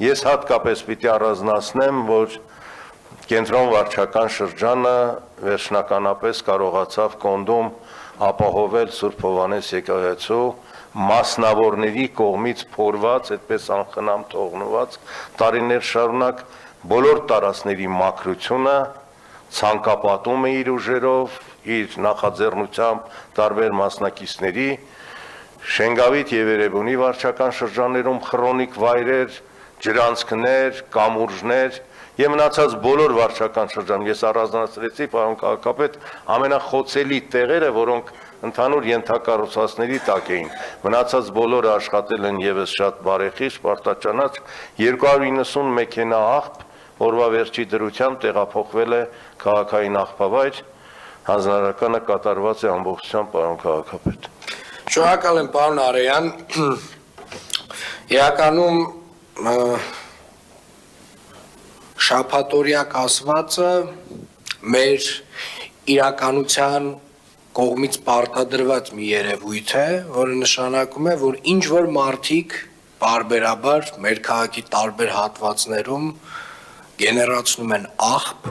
Ես հատկապես պիտի առանձնացնեմ, որ կենտրոն վարչական շրջանը վերջնականապես կարողացավ կոնդոմ ապահովել Սուրբ Հովհաննես եկեղեցու մասնավորների կողմից փորված, այդպես անխնամ թողնված տարիներ շարունակ բոլոր տարածքների մաքրությունը ցանկապատում է իր ուժերով, իր նախաձեռնությամբ տարբեր մասնակիցների, Շենգավիթ եւ Երևանի վարչական շրջաններում քրոնիկ վայրեր, ջրանցքներ, կամուրջներ եւ մնացած բոլոր վարչական շրջանում ես առանձնացրեցի, պարոն քաղաքապետ, ամենախոցելի տեղերը, որոնք ընդհանուր ենթակառուցվածքների տակ էին, մնացած բոլորը աշխատել են եւս շատ բարեխիղճ, պարտաճանաչ, 290 մեքենա աղբ, օրվա վերջի դրությամբ տեղափոխվել է քաղաքային աղբավայր, հանձնարարականը կատարված է ամբողջությամբ, պարոն քաղաքապետ։ Շնորհակալ եմ, պարոն Արեյան, իրականում շաբաթօրյա կասվածը մեր իրականության կողմից պարտադրված մի երևույթ է, որը նշանակում է, որ ինչ որ մարդիկ բարբերաբար մեր քաղաքի տարբեր հատվածներում գեներացնում են աղբ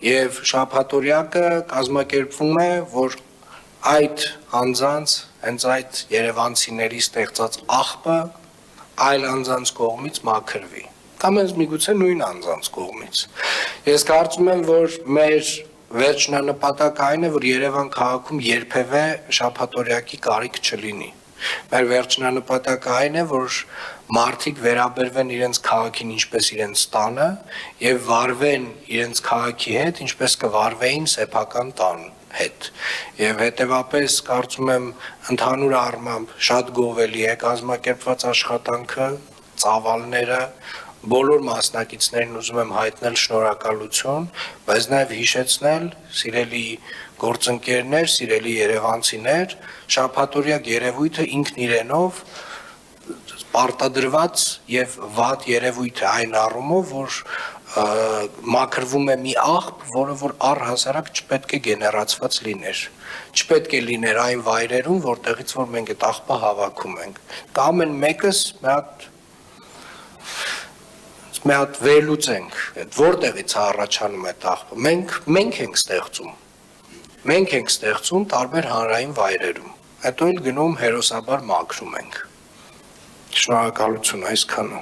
եւ շաբաթօրյակը կազմակերպվում է, որ այդ անձանց, հենց այդ երևանցիների ստեղծած աղբը այլ անձանց կողմից մաքրվի կամ հենց միգուցե նույն անձանց կողմից։ Ես կարծում եմ, որ մեր վերջնանպատակը այն է, որ Երևան քաղաքում երբևէ շաբաթօրյակի կարիք չլինի։ Մեր վերջնանպատակը այն է, որ մարդիկ վերաբերվեն իրենց քաղաքին ինչպես իրենց տանը եւ վարվեն իրենց քաղաքի հետ, ինչպես կվարվեին սեփական տան հետ։ Եվ հետեւապես կարծում եմ ընդհանուր առմամբ շատ գովելի է կազմակերպված աշխատանքը, ծավալները, բոլոր մասնակիցներին ուզում եմ հայտնել շնորհակալություն, բայց նաև հիշեցնել, սիրելի գործընկերներ, սիրելի երևանցիներ, շաբաթօրյակ երևույթը ինքն իրենով պարտադրված եւ վատ երևույթ է այն առումով, որ մաքրվում է մի աղբ, որը որ առհասարակ չպետք է գեներացված լիներ, չպետք է լիներ այն վայրերում, որտեղից որ մենք այդ աղբը հավաքում ենք։ Դա ամեն մեկս մի հատ վերլուծենք, որտեղից է առաջանում այդ աղբը։ Մենք ենք ստեղծում տարբեր հանրային վայրերում։ Հետո էլ գնում հերոսաբար մաքրում ենք։ Շնորհակալություն այսքանը։